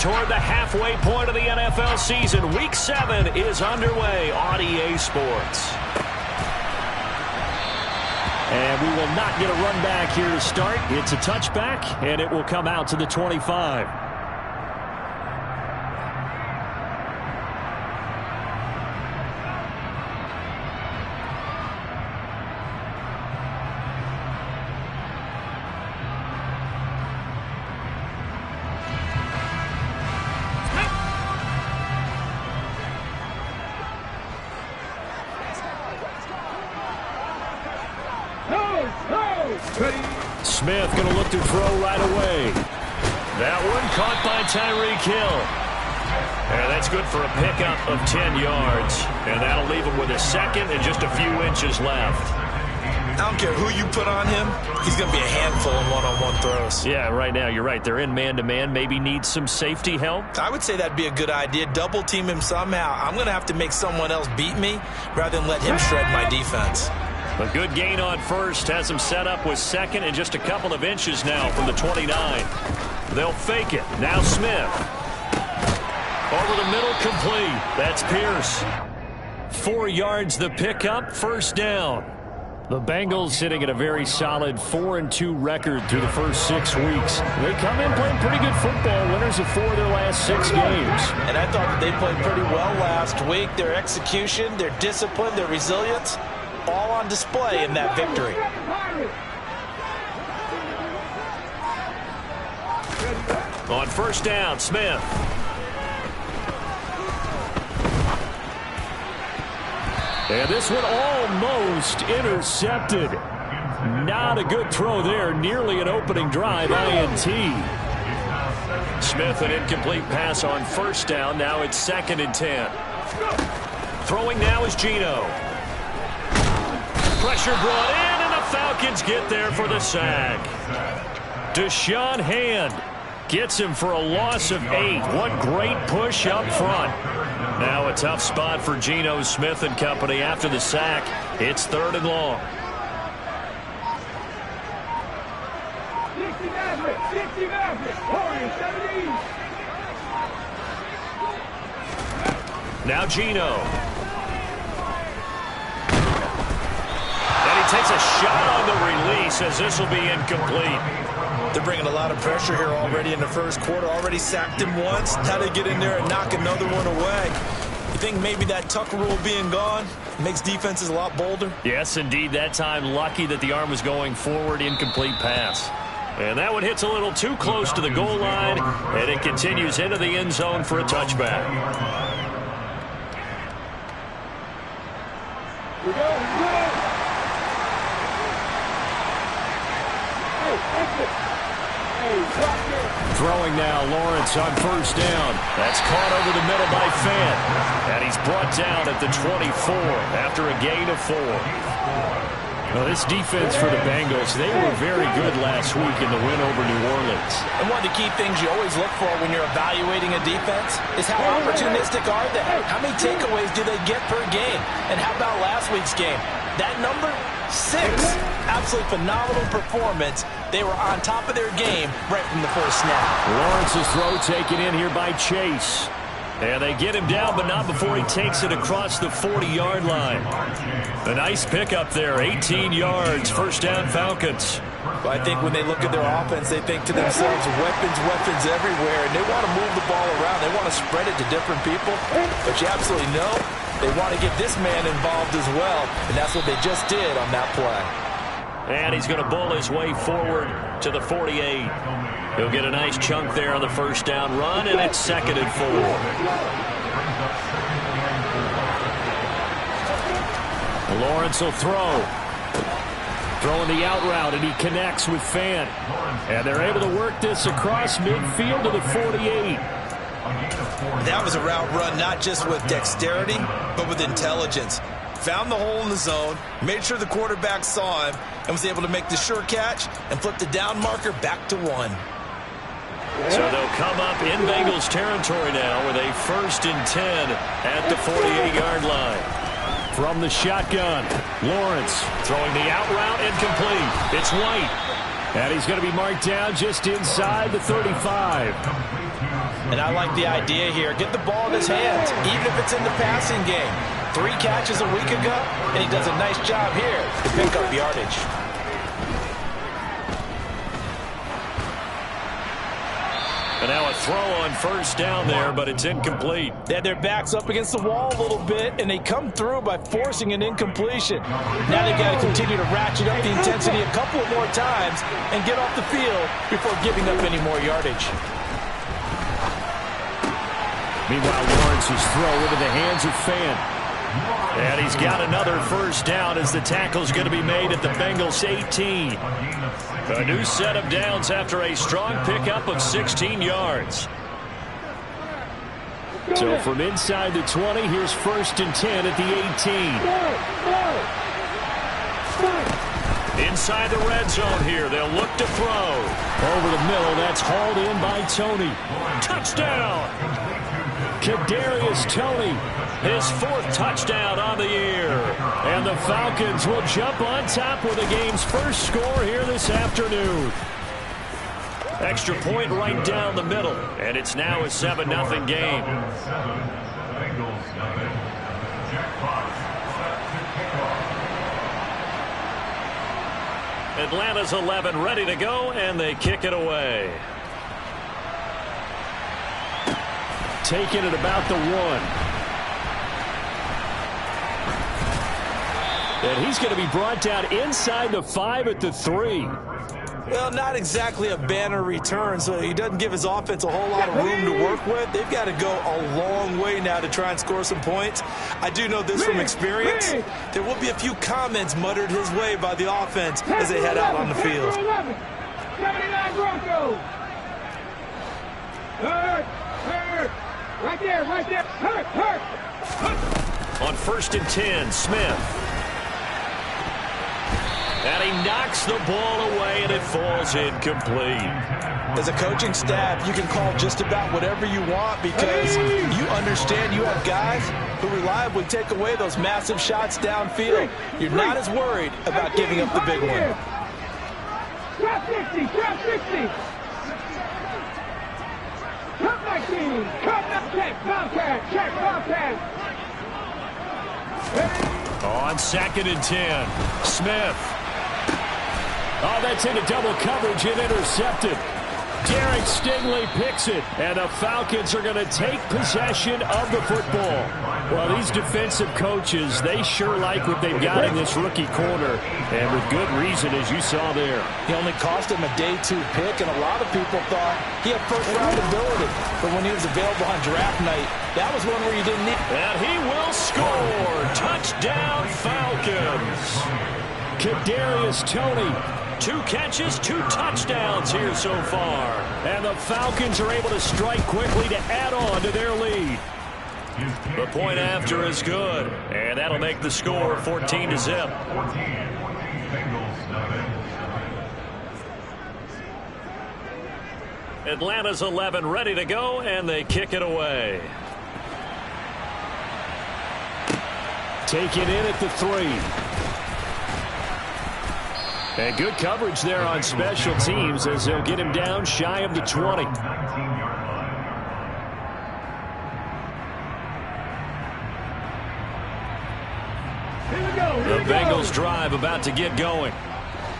toward the halfway point of the NFL season. Week 7 is underway on EA Sports. And we will not get a run back here to start. It's a touchback, and it will come out to the 25. Smith going to look to throw right away. That one caught by Tyreek Hill. And that's good for a pickup of 10 yards. And that'll leave him with a second and just a few inches left. I don't care who you put on him. He's going to be a handful in one-on-one throws. Yeah, right now, you're right. They're in man-to-man. Maybe need some safety help. I would say that'd be a good idea. Double team him somehow. I'm going to have to make someone else beat me rather than let him shred my defense. A good gain on first has him set up with second and just a couple of inches now from the 29. They'll fake it. Now Smith. Over the middle, complete. That's Pierce. 4 yards the pickup, first down. The Bengals sitting at a very solid 4-2 record through the first 6 weeks. They come in playing pretty good football, winners of 4 of their last 6 games. And I thought that they played pretty well last week. Their execution, their discipline, their resilience, all on display in that victory. On first down, Smith. And this one almost intercepted. Not a good throw there. Nearly an opening drive, INT. Smith, an incomplete pass on first down. Now it's 2nd and 10. Throwing now is Geno. Pressure brought in, and the Falcons get there for the sack. Deshaun Hand gets him for a loss of 8. What great push up front. Now a tough spot for Geno Smith and company after the sack. It's 3rd and long. Now Geno. And he takes a shot on the release as this will be incomplete. They're bringing a lot of pressure here already in the first quarter. Already sacked him once. Now they get in there and knock another one away. You think maybe that Tucker rule being gone makes defenses a lot bolder? Yes, indeed. That time lucky that the arm was going forward. Incomplete pass. And that one hits a little too close to the goal line, and it continues into the end zone for a touchback. Here we go. Throwing now, Lawrence on first down. That's caught over the middle by Fant. And he's brought down at the 24 after a gain of 4. Well, this defense for the Bengals, they were very good last week in the win over New Orleans. And one of the key things you always look for when you're evaluating a defense is how opportunistic are they? How many takeaways do they get per game? And how about last week's game? That number, 6. Absolutely phenomenal performance. They were on top of their game right from the first snap. Lawrence's throw taken in here by Chase. And they get him down, but not before he takes it across the 40-yard line. A nice pickup there, 18 yards, first down Falcons. Well, I think when they look at their offense, they think to themselves, weapons everywhere, and they want to move the ball around. They want to spread it to different people, but you absolutely know they want to get this man involved as well, and that's what they just did on that play. And he's going to bull his way forward to the 48. He'll get a nice chunk there on the first down run, and it's 2nd and 4. Lawrence will throw. Throwing the out route, and he connects with Fant. And they're able to work this across midfield to the 48. That was a route run not just with dexterity, but with intelligence. Found the hole in the zone, made sure the quarterback saw him, and was able to make the sure catch and flip the down marker back to 1. So they'll come up in Bengals territory now with a 1st and 10 at the 48-yard line. From the shotgun, Lawrence throwing the out route incomplete. It's White. And he's going to be marked down just inside the 35. And I like the idea here. Get the ball in his hands, even if it's in the passing game. 3 catches a week ago, and he does a nice job here to pick up yardage. And now a throw on first down there, but it's incomplete. They had their backs up against the wall a little bit, and they come through by forcing an incompletion. Now they've got to continue to ratchet up the intensity a couple of more times and get off the field before giving up any more yardage. Meanwhile, Lawrence's throw into the hands of Fant. And he's got another first down as the tackle's going to be made at the Bengals 18. A new set of downs after a strong pickup of 16 yards. So from inside the 20, here's 1st and 10 at the 18. Inside the red zone here, they'll look to throw. Over the middle, that's hauled in by Toney. Touchdown! Kadarius Toney, his 4th touchdown on the year. And the Falcons will jump on top with the game's first score here this afternoon. Extra point right down the middle, and it's now a 7-0 game. Atlanta's 11 ready to go, and they kick it away. Taking it about the 1. And he's going to be brought down inside the 5 at the 3. Well, not exactly a banner return, so he doesn't give his offense a whole lot of room to work with. They've got to go a long way now to try and score some points. I do know this from experience. There will be a few comments muttered his way by the offense as they head out on the field. 79 Broncos. Hurt. Right there. Hurt. On 1st and 10, Smith. And he knocks the ball away, and it falls incomplete. As a coaching staff, you can call just about whatever you want because you understand you have guys who reliably take away those massive shots downfield. You're not as worried about giving up the big one. Trap 60. Cut 19. Check. Bobcat. On 2nd and 10, Smith. Oh, that's into double coverage and intercepted. Derek Stingley picks it, and the Falcons are going to take possession of the football. Well, these defensive coaches, they sure like what they've got in this rookie corner, and with good reason, as you saw there. He only cost him a day 2 pick, and a lot of people thought he had first-round ability. But when he was available on draft night, that was one where you didn't need. And he will score. Touchdown, Falcons. Kadarius Toney. 2 catches, 2 touchdowns here so far. And the Falcons are able to strike quickly to add on to their lead. The point after is good, and that'll make the score 14-0. Atlanta's 11 ready to go, and they kick it away. Take it in at the 3. And good coverage there on special teams as they'll get him down shy of the 20. The Bengals drive about to get going.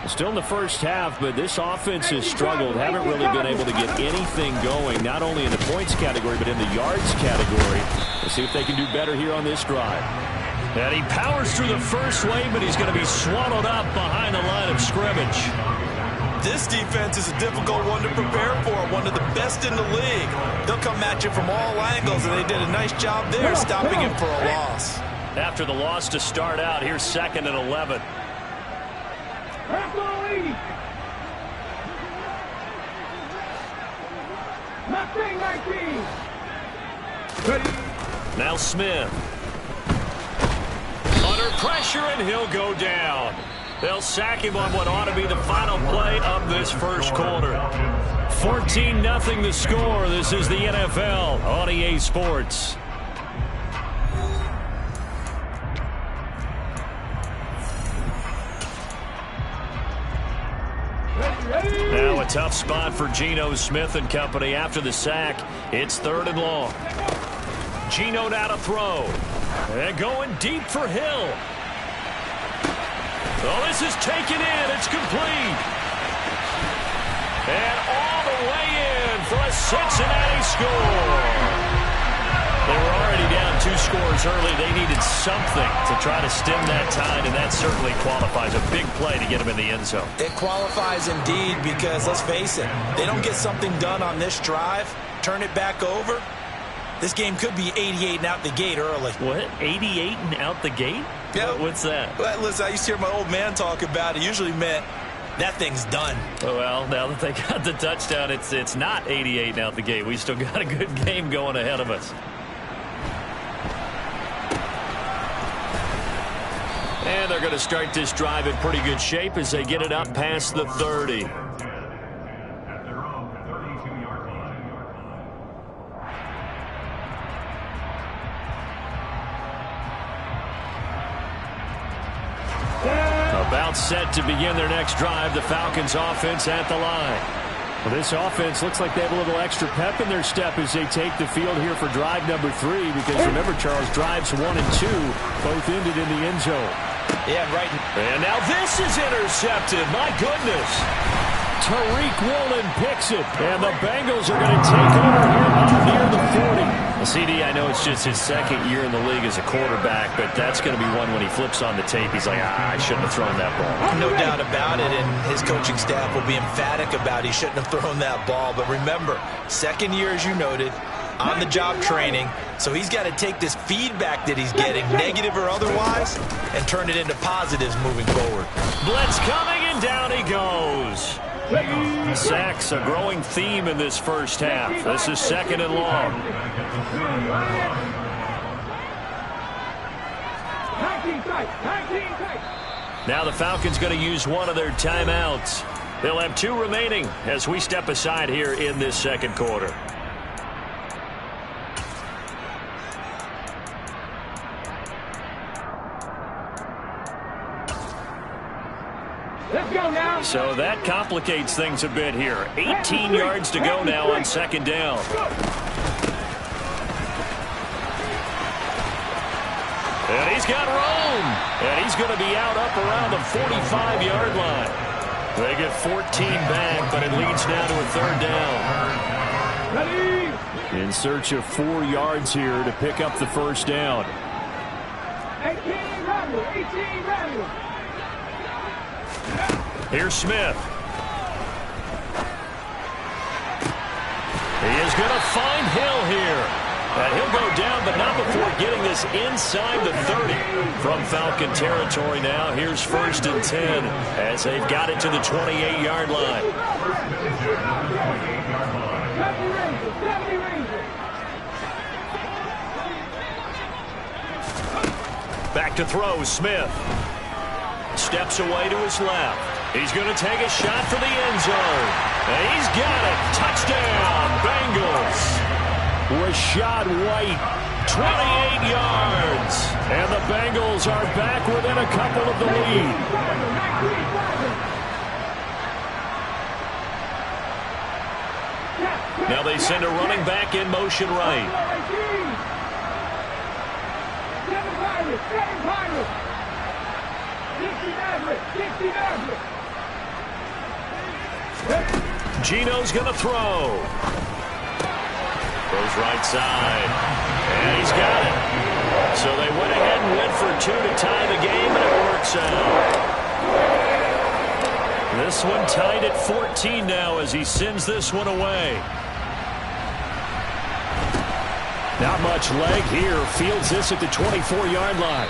Still in the first half, but this offense has struggled. Haven't really been able to get anything going, not only in the points category, but in the yards category. Let's see if they can do better here on this drive. And he powers through the first wave, but he's going to be swallowed up behind the line of scrimmage. This defense is a difficult one to prepare for, one of the best in the league. They'll come at you from all angles, and they did a nice job there stopping him for a loss. After the loss to start out, here's 2nd and 11. Now Smith. Under pressure, and he'll go down. They'll sack him on what ought to be the final play of this first quarter. 14-0 the score. This is the NFL on EA Sports. Now a tough spot for Geno Smith and company after the sack. It's 3rd and long. Geno now to throw. And going deep for Hill. Oh, this is taken in. It's complete. And all the way in for a Cincinnati score. They were already down 2 scores early. They needed something to try to stem that tide, and that certainly qualifies. A big play to get them in the end zone. It qualifies indeed because, let's face it, they don't get something done on this drive, turn it back over, this game could be 88 and out the gate early. What? 88 and out the gate? Yeah. What's that? Well, listen, I used to hear my old man talk about it. It usually meant that thing's done. Well, now that they got the touchdown, it's not 88 and out the gate. We still got a good game going ahead of us. And they're going to start this drive in pretty good shape as they get it up past the 30. About set to begin their next drive. The Falcons offense at the line. Well, this offense looks like they have a little extra pep in their step as they take the field here for drive number 3. Because remember, Charles, drives 1 and 2 both ended in the end zone. Yeah, right. And now this is intercepted. My goodness. Tariq Woolen picks it. And the Bengals are going to take over here near the 40. Well, CD, I know it's just his 2nd year in the league as a quarterback, but that's going to be one when he flips on the tape. He's like, I shouldn't have thrown that ball. No doubt about it, and his coaching staff will be emphatic about he shouldn't have thrown that ball. But remember, 2nd year, as you noted, on-the-job training, so he's got to take this feedback that he's getting, negative or otherwise, and turn it into positives moving forward. Blitz coming, and down he goes. Sacks, a growing theme in this first half. This is 2nd and long. Now the Falcons going to use one of their timeouts. They'll have 2 remaining as we step aside here in this 2nd quarter. Let's go now. So that complicates things a bit here. 18 yards to go now on 2nd down. And he's got room. And he's going to be out up around the 45-yard line. They get 14 back, but it leads now to a 3rd down. Ready? In search of 4 yards here to pick up the 1st down. 18 Randall. 18 Randall. Here's Smith. He is going to find Hill here. And he'll go down, but not before getting this inside the 30 from Falcon territory now. Here's 1st and 10 as they've got it to the 28-yard line. Back to throw, Smith. Steps away to his left. He's going to take a shot for the end zone. And he's got it. Touchdown, Bengals. Rachaad White, 28 yards. and the Bengals are back within a couple of the lead. Now they send a running back in motion right. Geno's going to throw. Goes right side. And he's got it. So they went ahead and went for 2 to tie the game, and it works out. This one tied at 14 now as he sends this one away. Not much leg here. Fields this at the 24-yard line.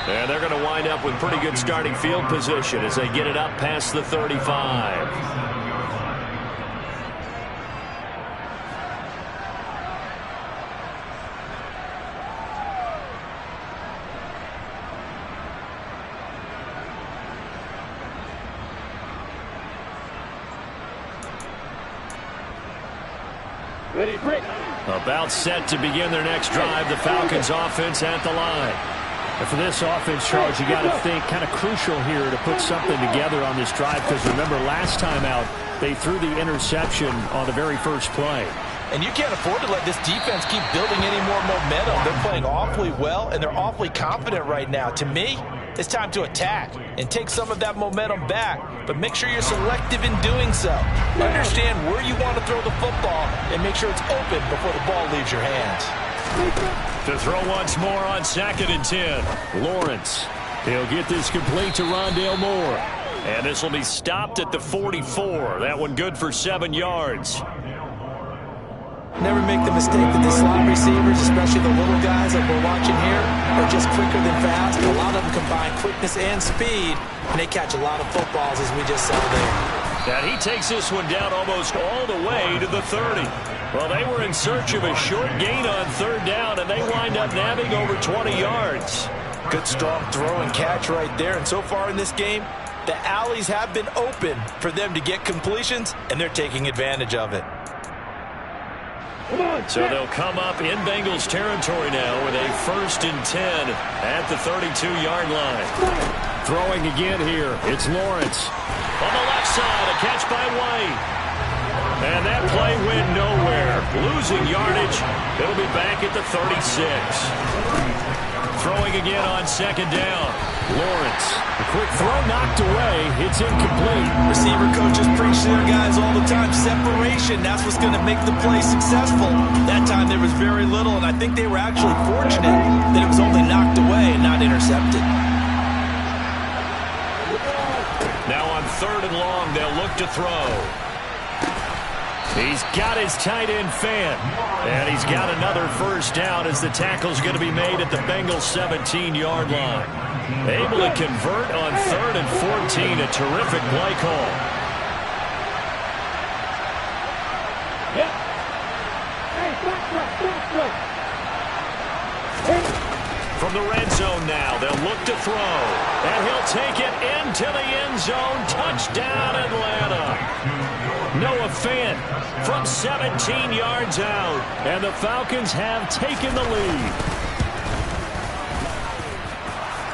And they're going to wind up with pretty good starting field position as they get it up past the 35. Ready, break. About set to begin their next drive. The Falcons offense at the line. And for this offense, Charles, you got to think kind of crucial here to put something together on this drive, because remember last time out they threw the interception on the very first play. And you can't afford to let this defense keep building any more momentum. They're playing awfully well, and they're awfully confident right now. To me, it's time to attack and take some of that momentum back, but make sure you're selective in doing so. Understand where you want to throw the football and make sure it's open before the ball leaves your hands. To throw once more on 2nd and 10. Lawrence. He'll get this complete to Rondale Moore. And this will be stopped at the 44. That one good for 7 yards. Never make the mistake that the slot receivers, especially the little guys that we're watching here, are just quicker than fast. A lot of them combine quickness and speed, and they catch a lot of footballs, as we just saw there. And he takes this one down almost all the way to the 30. Well, they were in search of a short gain on 3rd down, and they wind up nabbing over 20 yards. Good, strong throw and catch right there. And so far in this game, the alleys have been open for them to get completions, and they're taking advantage of it. So they'll come up in Bengals territory now with a 1st and 10 at the 32-yard line. Throwing again here. It's Lawrence. On the left side, a catch by White. And that play went nowhere. Losing yardage. It'll be back at the 36. Throwing again on 2nd down. Lawrence. A quick throw knocked away. It's incomplete. Receiver coaches preach to their guys all the time. Separation, that's what's going to make the play successful. That time there was very little, and I think they were actually fortunate that it was only knocked away and not intercepted. Now on 3rd and long, they'll look to throw. He's got his tight end fan. And he's got another 1st down as the tackle's going to be made at the Bengals 17-yard line. Able to convert on 3rd and 14. A terrific play call. From the red zone now, they'll look to throw. And he'll take it into the end zone. Touchdown, Atlanta. Noah Fant from 17 yards out. And the Falcons have taken the lead.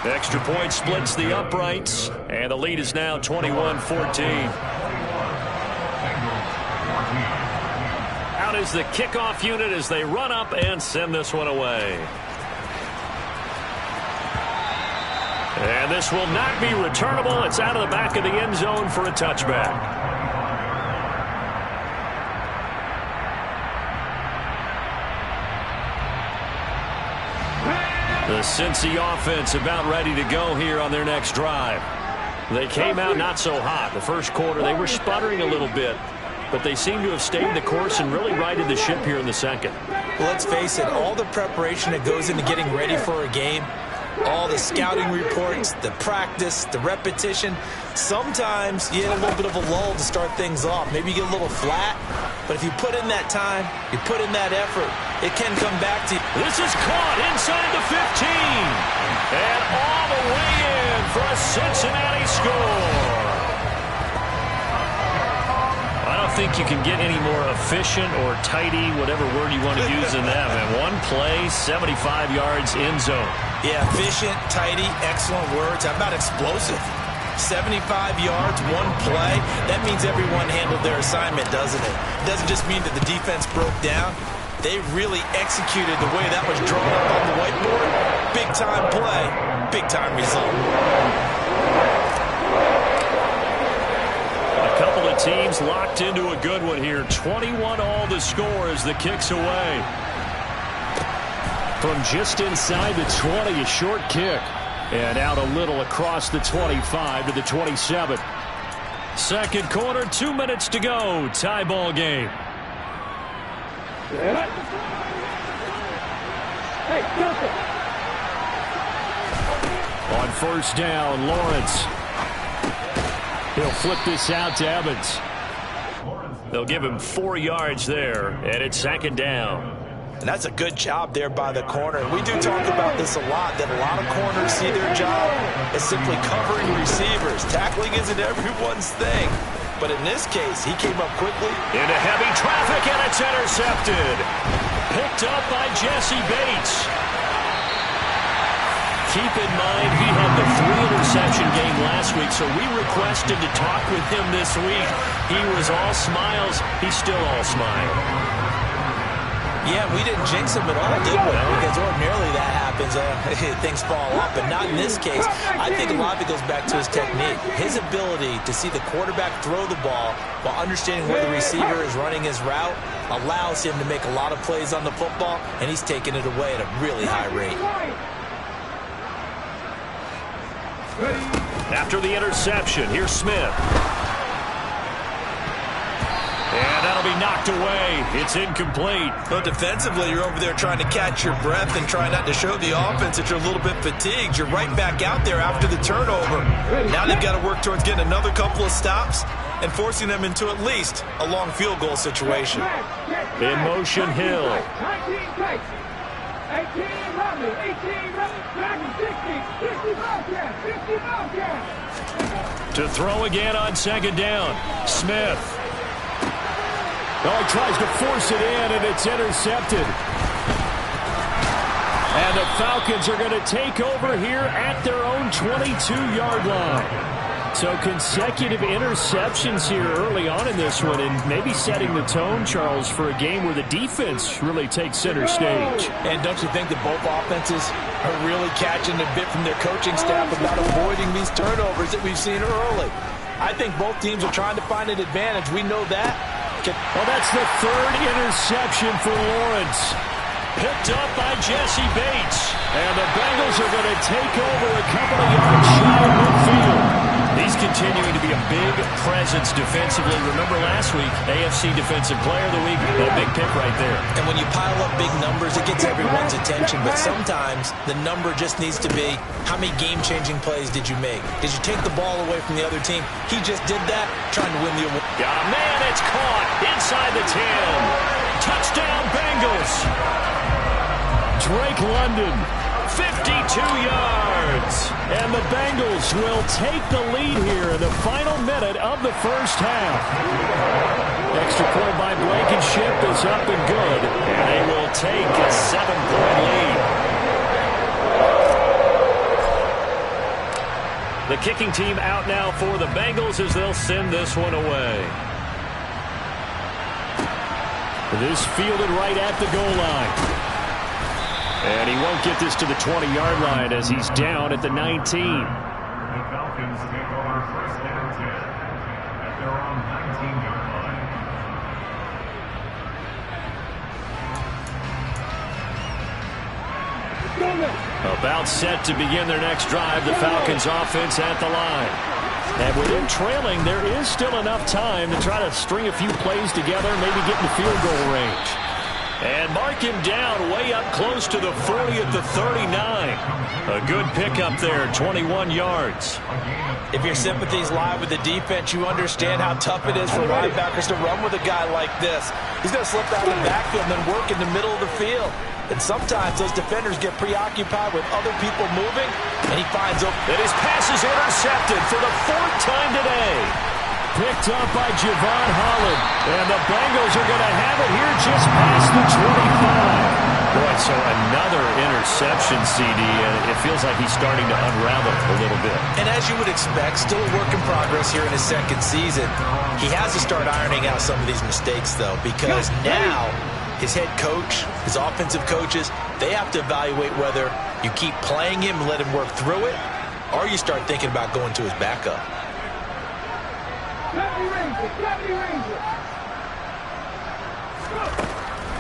The extra point splits the uprights, and the lead is now 21-14. Out is the kickoff unit as they run up and send this one away. And this will not be returnable. It's out of the back of the end zone for a touchback. The Cincy offense about ready to go here on their next drive. They came out not so hot. The first quarter, they were sputtering a little bit, but they seem to have stayed the course and really righted the ship here in the second. Well, let's face it, all the preparation that goes into getting ready for a game, all the scouting reports, the practice, the repetition, sometimes you get a little bit of a lull to start things off. Maybe you get a little flat, but if you put in that time, you put in that effort, it can come back to you. This is caught inside the 15. And all the way in for a Cincinnati score. I don't think you can get any more efficient or tidy, whatever word you want to use in that, man. One play, 75 yards, end zone. Yeah, efficient, tidy, excellent words. How about explosive? 75 yards, one play. That means everyone handled their assignment, doesn't it? It doesn't just mean that the defense broke down. They really executed the way that was drawn up on the whiteboard. Big-time play, big-time result. A couple of teams locked into a good one here. 21 all the score as the kick's away. From just inside the 20, a short kick. And out a little across the 25 to the 27. Second quarter, 2 minutes to go. Tie ball game. On 1st down, Lawrence. He'll flip this out to Evans. They'll give him 4 yards there, and it's 2nd down. And that's a good job there by the corner. We do talk about this a lot, that a lot of corners see their job as simply covering receivers. Tackling isn't everyone's thing. But in this case, he came up quickly. Into heavy traffic, and it's intercepted. Picked up by Jesse Bates. Keep in mind, he had the 3-interception game last week, so we requested to talk with him this week. He was all smiles. He's still all smile. Yeah, we didn't jinx him at all, did we? Because ordinarily that happens, things fall off, but not in this case. I think a lot of it goes back to his technique. His ability to see the quarterback throw the ball while understanding where the receiver is running his route allows him to make a lot of plays on the football, and he's taking it away at a really high rate. After the interception, here's Smith. And that'll be knocked away. It's incomplete. But defensively, you're over there trying to catch your breath and try not to show the offense that you're a little bit fatigued. You're right back out there after the turnover. Now they've got to work towards getting another couple of stops and forcing them into at least a long field goal situation. In motion, Hill. 19 plays. 18 Romney. 18 Romney. 60 Bobcats. 60 Bobcats. To throw again on second down. Smith. Oh, he tries to force it in, and it's intercepted. And the Falcons are going to take over here at their own 22-yard line. So consecutive interceptions here early on in this one, and maybe setting the tone, Charles, for a game where the defense really takes center stage. And don't you think that both offenses are really catching a bit from their coaching staff about avoiding these turnovers that we've seen early? I think both teams are trying to find an advantage. We know that. Well, that's the third interception for Lawrence. Picked up by Jesse Bates. And the Bengals are going to take over a couple of yards shy of midfield. He's continuing to be a big presence defensively. Remember last week, AFC Defensive Player of the Week, that big pick right there. And when you pile up big numbers, it gets everyone's attention. But sometimes the number just needs to be, how many game-changing plays did you make? Did you take the ball away from the other team? He just did that, trying to win the award. Oh, man, it's caught inside the 10. Touchdown, Bengals. Drake London. 52 yards. And the Bengals will take the lead here in the final minute of the first half. Extra point by Blankenship is up and good. And they will take a 7-point lead. The kicking team out now for the Bengals as they'll send this one away. This fielded right at the goal line. And he won't get this to the 20-yard line as he's down at the 19. The Falcons take over first and 10 at their own 19-yard line. About set to begin their next drive, the Falcons offense at the line. And with him trailing, there is still enough time to try to string a few plays together, maybe get in the field goal range. And mark him down way up close to the 40 at the 39. A good pickup there, 21 yards. If your sympathies lie with the defense, you understand how tough it is for linebackers to run with a guy like this. He's going to slip out of the backfield and then work in the middle of the field. And sometimes those defenders get preoccupied with other people moving, and he finds open. And his pass is intercepted for the 4th time today. Picked up by Javon Holland. And the Bengals are going to have it here just past the 25. Boy, so another interception, CD, and it feels like he's starting to unravel a little bit. And as you would expect, still a work in progress here in his second season. He has to start ironing out some of these mistakes, though, because now his head coach, his offensive coaches, they have to evaluate whether you keep playing him and let him work through it, or you start thinking about going to his backup.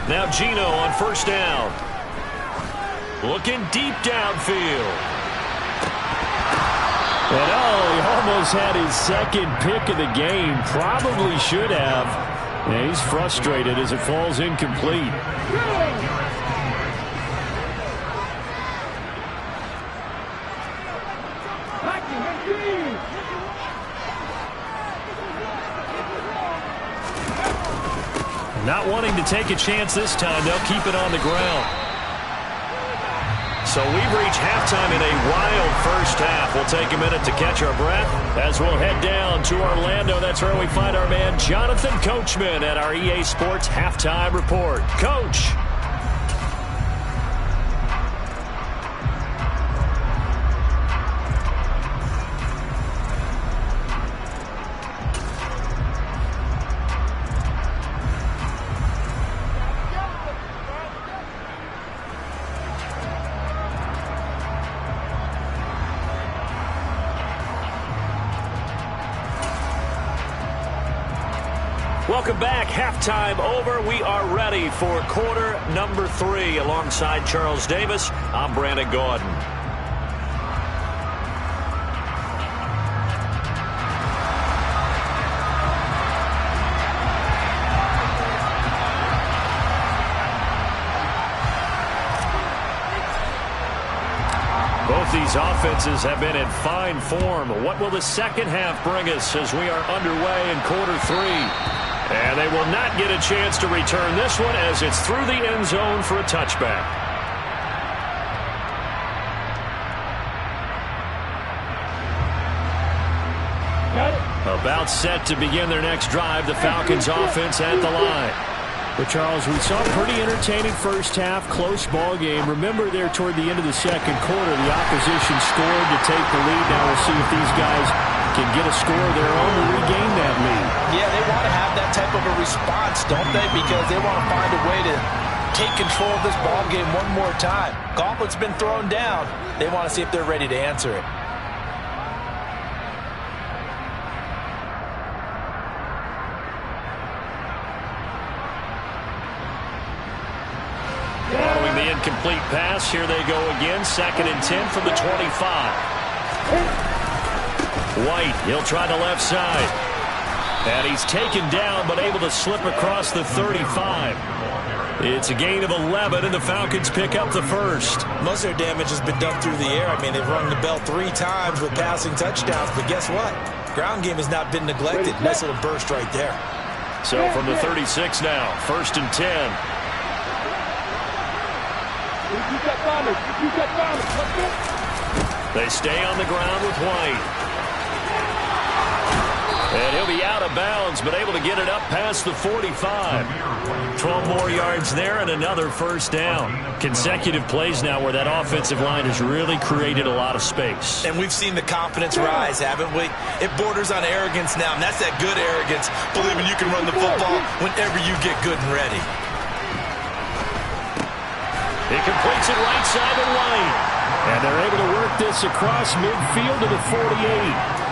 Now Gino on first down. Looking deep downfield. And he almost had his second pick of the game. Probably should have. And he's frustrated as it falls incomplete. Not wanting to take a chance this time, they'll keep it on the ground. So we've reached halftime in a wild first half. We'll take a minute to catch our breath as we'll head down to Orlando. That's where we find our man Jonathan Coachman at our EA Sports Halftime Report. Coach. Welcome back. Halftime over. We are ready for quarter number 3. Alongside Charles Davis, I'm Brandon Gaudin. Both these offenses have been in fine form. What will the second half bring us as we are underway in quarter 3? And they will not get a chance to return this one as it's through the end zone for a touchback. About set to begin their next drive, the Falcons offense at the line. But, Charles, we saw a pretty entertaining first half, close ball game. Remember there toward the end of the second quarter, the opposition scored to take the lead. Now we'll see if these guys can get a score of their own to regain that lead. Yeah, they want to have that type of a response, don't they? Because they want to find a way to take control of this ball game one more time. Gauntlet's been thrown down. They want to see if they're ready to answer it. Following the incomplete pass, here they go again. 2nd and 10 from the 25. White, he'll try the left side. And he's taken down, but able to slip across the 35. It's a gain of 11, and the Falcons pick up the first. Most of their damage has been done through the air. I mean, they've rung the bell 3 times with passing touchdowns, but guess what? Ground game has not been neglected. Nice little burst right there. So from the 36 now, 1st and 10. They stay on the ground with White. And he'll be out of bounds, but able to get it up past the 45. 12 more yards there and another first down. Consecutive plays now where that offensive line has really created a lot of space. And we've seen the confidence rise, haven't we? It borders on arrogance now, and that's that good arrogance, believing you can run the football whenever you get good and ready. He completes it right side to White. And they're able to work this across midfield to the 48.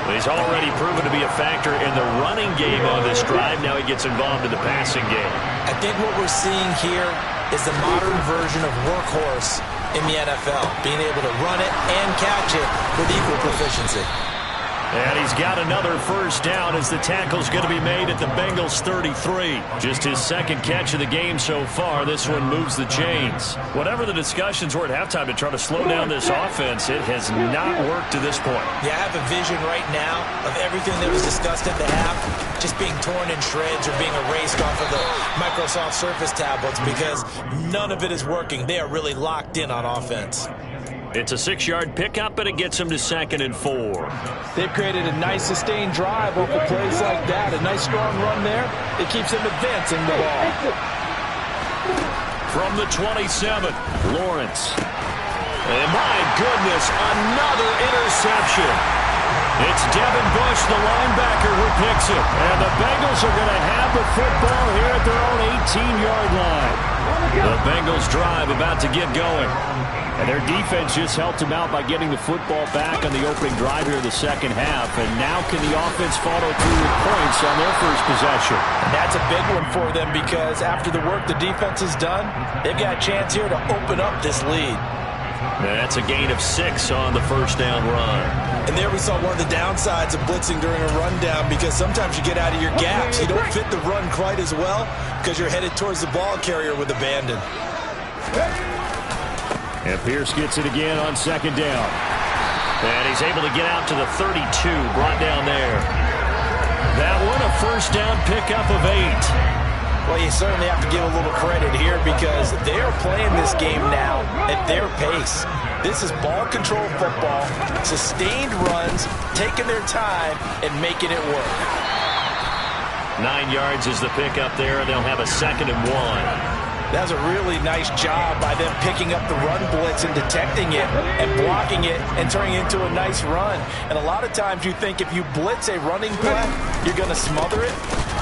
He's already proven to be a factor in the running game on this drive. Now he gets involved in the passing game. I think what we're seeing here is the modern version of workhorse in the NFL, being able to run it and catch it with equal proficiency. And he's got another first down as the tackle's going to be made at the Bengals 33. Just his 2nd catch of the game so far. This one moves the chains. Whatever the discussions were at halftime to try to slow down this offense, it has not worked to this point. Yeah, I have a vision right now of everything that was discussed at the half just being torn in shreds or being erased off of the Microsoft Surface tablets because none of it is working. They are really locked in on offense. It's a 6-yard pickup, and it gets him to 2nd and 4. They've created a nice sustained drive off of plays like that. A nice strong run there. It keeps them advancing the ball. From the 27, Lawrence. And my goodness, another interception. It's Devin Bush, the linebacker, who picks it. And the Bengals are going to have the football here at their own 18-yard line. The Bengals drive about to get going. And their defense just helped them out by getting the football back on the opening drive here in the second half. And now can the offense follow through with points on their first possession? And that's a big one for them because after the work the defense has done, they've got a chance here to open up this lead. That's a gain of 6 on the first down run. And there we saw one of the downsides of blitzing during a rundown because sometimes you get out of your gaps. You don't fit the run quite as well because you're headed towards the ball carrier with abandon. And Pierce gets it again on 2nd down. And he's able to get out to the 32, brought down there. That one a first down pickup of 8. Well, you certainly have to give a little credit here because they are playing this game now at their pace. This is ball control football, sustained runs, taking their time, and making it work. 9 yards is the pickup there, and they'll have a 2nd and 1. That's a really nice job by them picking up the run blitz and detecting it and blocking it and turning it into a nice run. And a lot of times you think if you blitz a running play, you're going to smother it.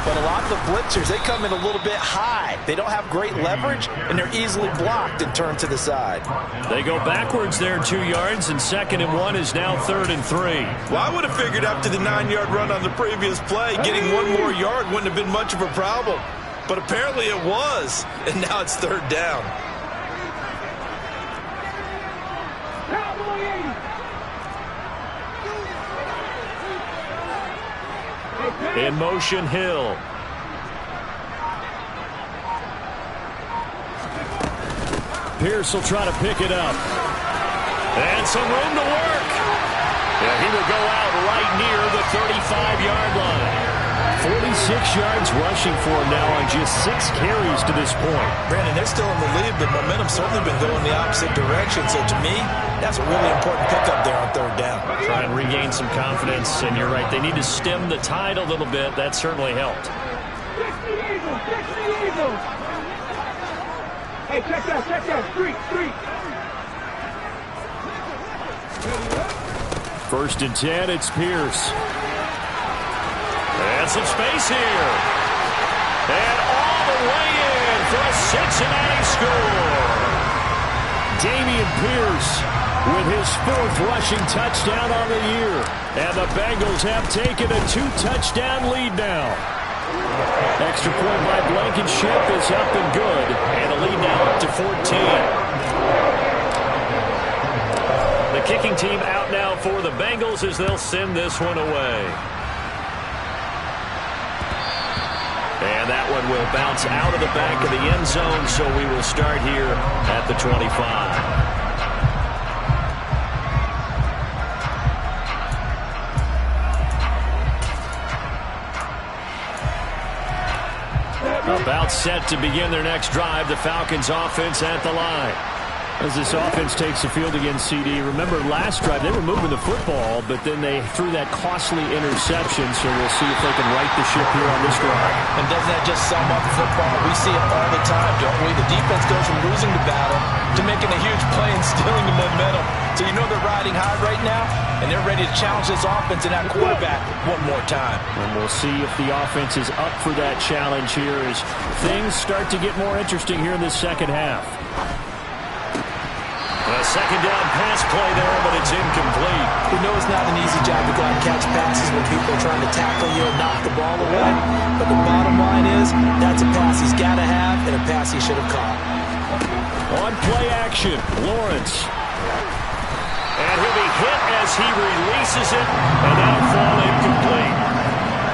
But a lot of the blitzers, they come in a little bit high. They don't have great leverage, and they're easily blocked and turned to the side. They go backwards there 2 yards, and 2nd and 1 is now 3rd and 3. Well, I would have figured after the 9-yard run on the previous play, getting 1 more yard wouldn't have been much of a problem. But apparently it was, and now it's 3rd down. In motion, Hill. Pierce will try to pick it up. And some room to work. Yeah, he will go out right near the 35-yard line. 46 yards rushing for him now on just 6 carries to this point. Brandon, they're still in the lead, but momentum's certainly been going the opposite direction. So to me, that's a really important pickup there on 3rd down. Try and regain some confidence, and you're right. They need to stem the tide a little bit. That certainly helped. Hey, check that. Street. 1st and 10, it's Pierce. And some space here. And all the way in for a Cincinnati score. Dameon Pierce with his 4th rushing touchdown on the year. And the Bengals have taken a 2-touchdown lead now. Extra point by Blankenship is up and good. And the lead now up to 14. The kicking team out now for the Bengals as they'll send this one away. And that one will bounce out of the back of the end zone, so we will start here at the 25. About set to begin their next drive, the Falcons offense at the line. As this offense takes the field against CD, remember last drive they were moving the football, but then they threw that costly interception, so we'll see if they can right the ship here on this drive. And doesn't that just sum up football? We see it all the time, don't we? The defense goes from losing the battle to making a huge play and stealing the momentum. So you know they're riding high right now, and they're ready to challenge this offense and that quarterback one more time. And we'll see if the offense is up for that challenge here as things start to get more interesting here in the second half. A 2nd down pass play there, but it's incomplete. We know it's not an easy job to go out and catch passes when people are trying to tackle you and knock the ball away. But the bottom line is, that's a pass he's got to have and a pass he should have caught. On play action, Lawrence. And he'll be hit as he releases it, and that'll fall incomplete.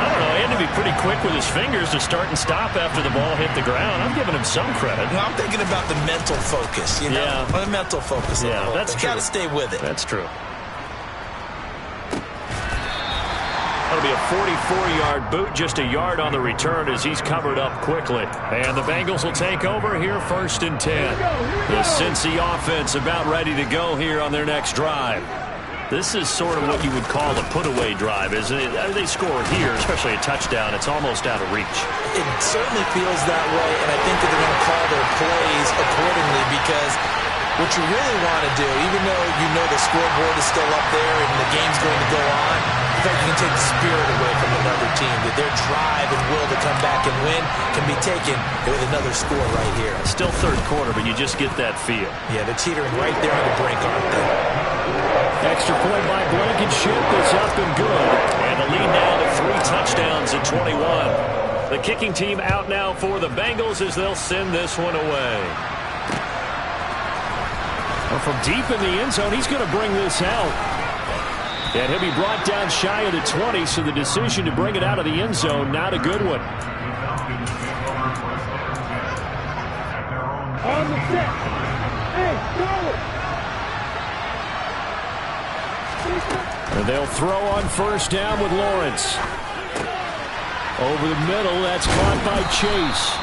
I don't know, he had to be pretty quick with his fingers to start and stop after the ball hit the ground. I'm giving him some credit. Well, I'm thinking about the mental focus, you know? Yeah. The mental focus. Yeah, that's true. Got to stay with it. That's true. That'll be a 44-yard boot, just a yard on the return as he's covered up quickly. And the Bengals will take over here 1st and 10. The Cincy offense about ready to go here on their next drive. This is sort of what you would call a put-away drive, isn't it? They score here, especially a touchdown. It's almost out of reach. It certainly feels that way, and I think that they're going to call their plays accordingly because what you really want to do, even though you know the scoreboard is still up there and the game's going to go on, in fact, you can take the spirit away from another team, that their drive and will to come back and win can be taken with another score right here. Still 3rd quarter, but you just get that feel. Yeah, they're teetering right there on the brink, aren't they? Extra point by Blankenship is up and good. And the lead now to 3 touchdowns at 21. The kicking team out now for the Bengals as they'll send this one away. Well, from deep in the end zone, he's going to bring this out. And he'll be brought down shy of the 20, so the decision to bring it out of the end zone, not a good one. On the set. Hey, go! And they'll throw on 1st down with Lawrence. Over the middle, that's caught by Chase.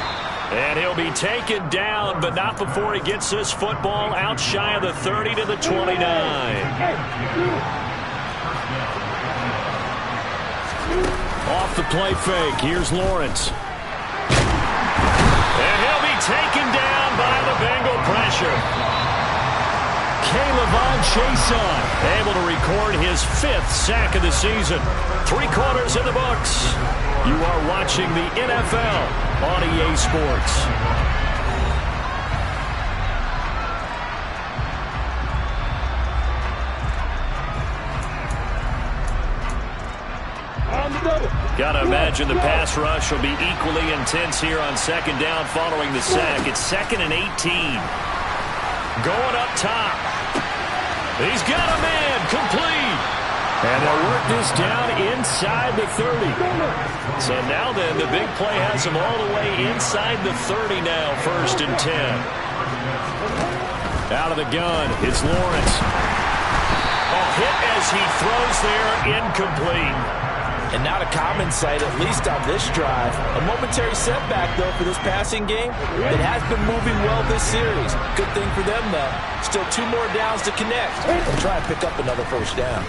And he'll be taken down, but not before he gets this football out shy of the 30 to the 29. Off the play fake, here's Lawrence. And he'll be taken down by the Bengal pressure. K'Lavon Chaisson, able to record his 5th sack of the season. 3 quarters in the books. You are watching the NFL on EA Sports. Got to imagine the pass rush will be equally intense here on 2nd down following the sack. It's 2nd and 18. Going up top. He's got a man complete. And they'll work this down inside the 30. So now then, the big play has him all the way inside the 30 now, 1st and 10. Out of the gun, it's Lawrence. Hit as he throws there, incomplete. And not a common sight, at least on this drive. A momentary setback, though, for this passing game. It has been moving well this series. Good thing for them, though. Still 2 more downs to connect and try and pick up another 1st down.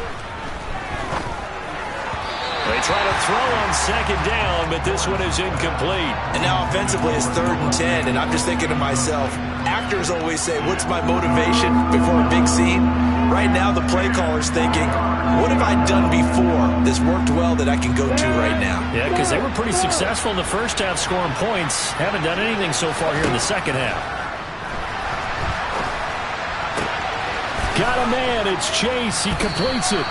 They try to throw on 2nd down, but this one is incomplete. And now offensively it's 3rd and 10, and I'm just thinking to myself, actors always say, what's my motivation before a big scene? Right now the play caller's thinking, what have I done before this worked well that I can go to right now? Yeah, because they were pretty successful in the first half scoring points. Haven't done anything so far here in the second half. Got a man, it's Chase, he completes it.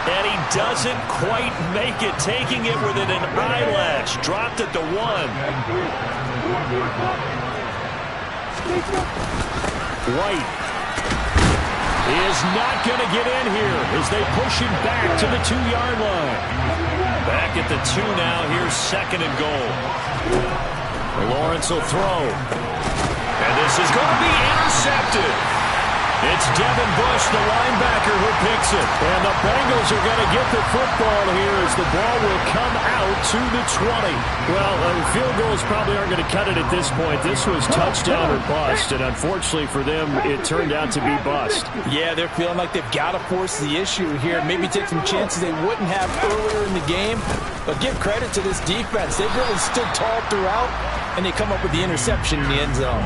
And he doesn't quite make it, taking it within an eyelash. Dropped at the 1. White is not going to get in here as they push him back to the 2-yard line. Back at the 2 now. Here's 2nd and goal. Lawrence will throw. And this is going to be intercepted. It's Devin Bush, the linebacker, who picks it. And the Bengals are going to get the football here as the ball will come out to the 20. Well, field goals probably aren't going to cut it at this point. This was touchdown or bust, and unfortunately for them, it turned out to be bust. Yeah, they're feeling like they've got to force the issue here. Maybe take some chances they wouldn't have earlier in the game. But give credit to this defense. They've really stood tall throughout, and they come up with the interception in the end zone.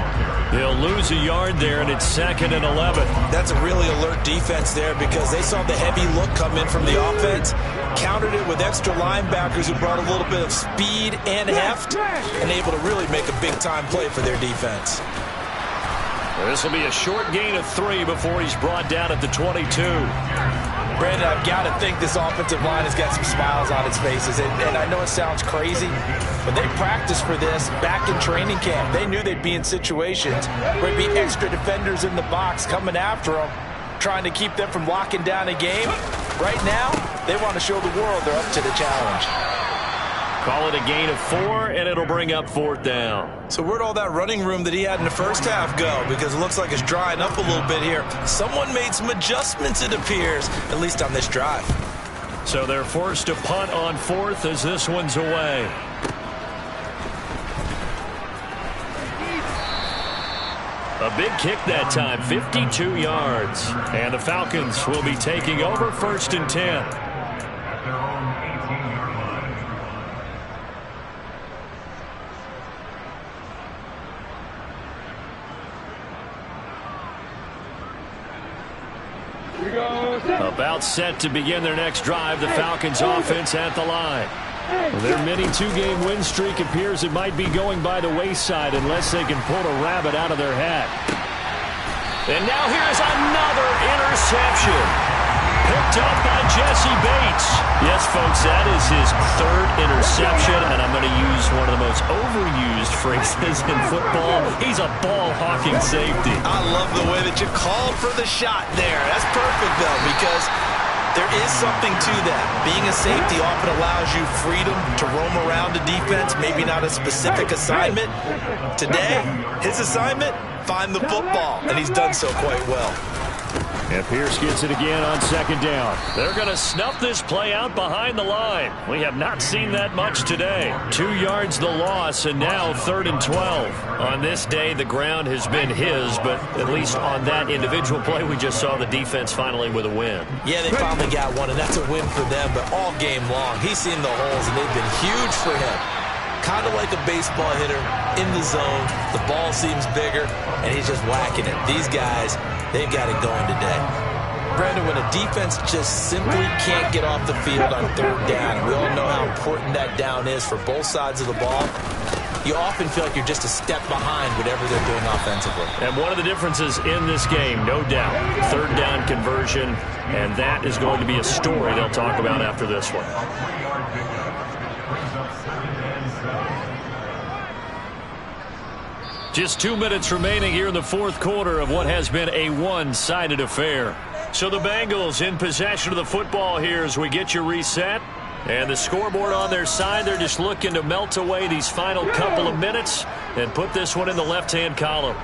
They'll lose a yard there, and it's 2nd and 11. That's a really alert defense there because they saw the heavy look come in from the offense, countered it with extra linebackers who brought a little bit of speed and heft, and able to really make a big-time play for their defense. This will be a short gain of 3 before he's brought down at the 22. Brandon, I've got to think this offensive line has got some smiles on its faces. And I know it sounds crazy, but they practiced for this back in training camp. They knew they'd be in situations where there'd be extra defenders in the box coming after them, trying to keep them from locking down a game. Right now, they want to show the world they're up to the challenge. Call it a gain of 4, and it'll bring up 4th down. So where'd all that running room that he had in the first half go? Because it looks like it's drying up a little bit here. Someone made some adjustments, it appears, at least on this drive. So they're forced to punt on 4th as this one's away. A big kick that time, 52 yards. And the Falcons will be taking over 1st and 10. About set to begin their next drive, the Falcons offense at the line. Their mini 2-game win streak appears it might be going by the wayside unless they can pull a rabbit out of their hat. And now here's another interception. Picked up by Jesse Bates. Yes, folks, that is his 3rd interception, and I'm going to use one of the most overused phrases in football. He's a ball-hawking safety. I love the way that you called for the shot there. That's perfect, though, because there is something to that. Being a safety often allows you freedom to roam around the defense, maybe not a specific assignment. Today, his assignment, find the football, and he's done so quite well. And Pierce gets it again on 2nd down. They're going to snuff this play out behind the line. We have not seen that much today. 2 yards the loss, and now 3rd and 12. On this day, the ground has been his, but at least on that individual play, we just saw the defense finally with a win. Yeah, they finally got one, and that's a win for them, but all game long, he's seen the holes, and they've been huge for him. kind of like a baseball hitter in the zone. The ball seems bigger, and he's just whacking it. These guys, they've got it going today. Brandon, when a defense just simply can't get off the field on third down, we all know how important that down is for both sides of the ball. You often feel like you're just a step behind whatever they're doing offensively. And one of the differences in this game, no doubt, third down conversion, and that is going to be a story they'll talk about after this one. Just 2 minutes remaining here in the fourth quarter of what has been a one-sided affair. So the Bengals in possession of the football here as we get you reset. And the scoreboard on their side, they're just looking to melt away these final couple of minutes and put this one in the left-hand column.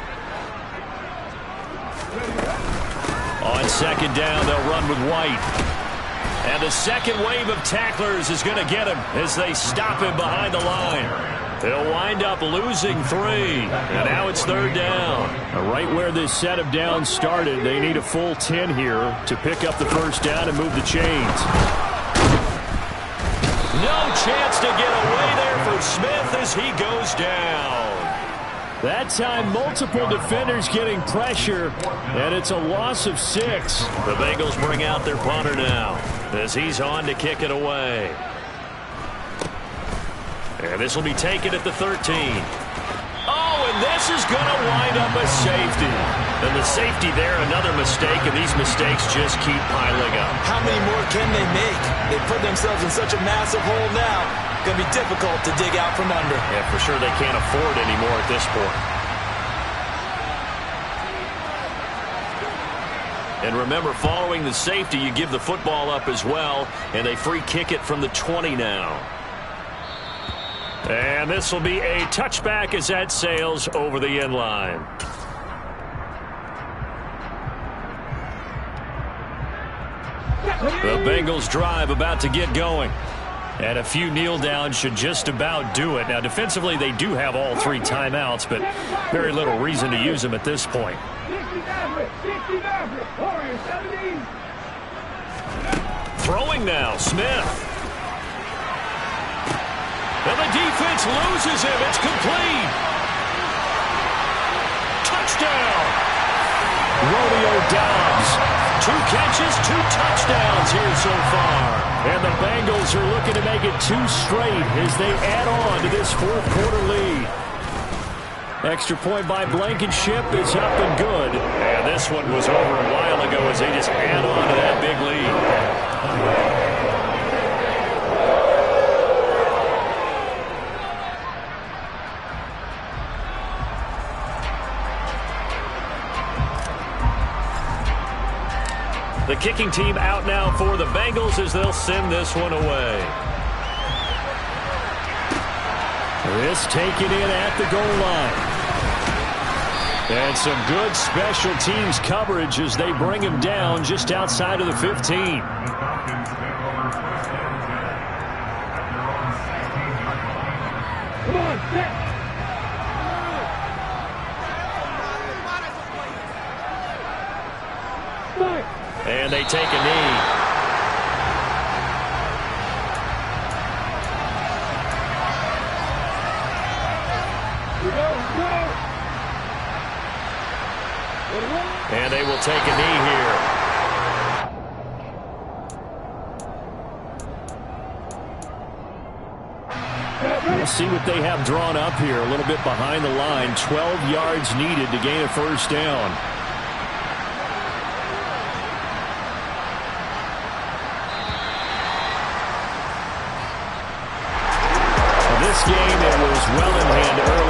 On second down, they'll run with White. And the second wave of tacklers is going to get him as they stop him behind the line. They'll wind up losing 3. And now it's third down. Right where this set of downs started, they need a full 10 here to pick up the first down and move the chains. No chance to get away there for Smith as he goes down. That time, multiple defenders getting pressure, and it's a loss of 6. The Bengals bring out their punter now as he's on to kick it away. And this will be taken at the 13. Oh, and this is going to wind up a safety. And the safety there, another mistake, and these mistakes just keep piling up. How many more can they make? They put themselves in such a massive hole now. Going to be difficult to dig out from under. Yeah, for sure they can't afford any more at this point. And remember, following the safety, you give the football up as well, and they free kick it from the 20 now. And this will be a touchback as that sails over the end line. The Bengals drive about to get going. And a few kneel downs should just about do it. Now, defensively, they do have all 3 timeouts, but very little reason to use them at this point. Throwing now, Smith. And the defense loses him. It's complete. Touchdown. Romeo Doubs. 2 catches, 2 touchdowns here so far. And the Bengals are looking to make it 2 straight as they add on to this fourth quarter lead. Extra point by Blankenship is up and good. And this one was over a while ago as they just add on to that big lead. The kicking team out now for the Bengals as they'll send this one away. This taken in at the goal line. And some good special teams coverage as they bring him down just outside of the 15. The Falcons take over first and 10 at their own 16-yard line. Come on, set. And they take a knee. And they will take a knee here. We'll see what they have drawn up here. A little bit behind the line. 12 yards needed to gain a first down. This game, it was well in hand early.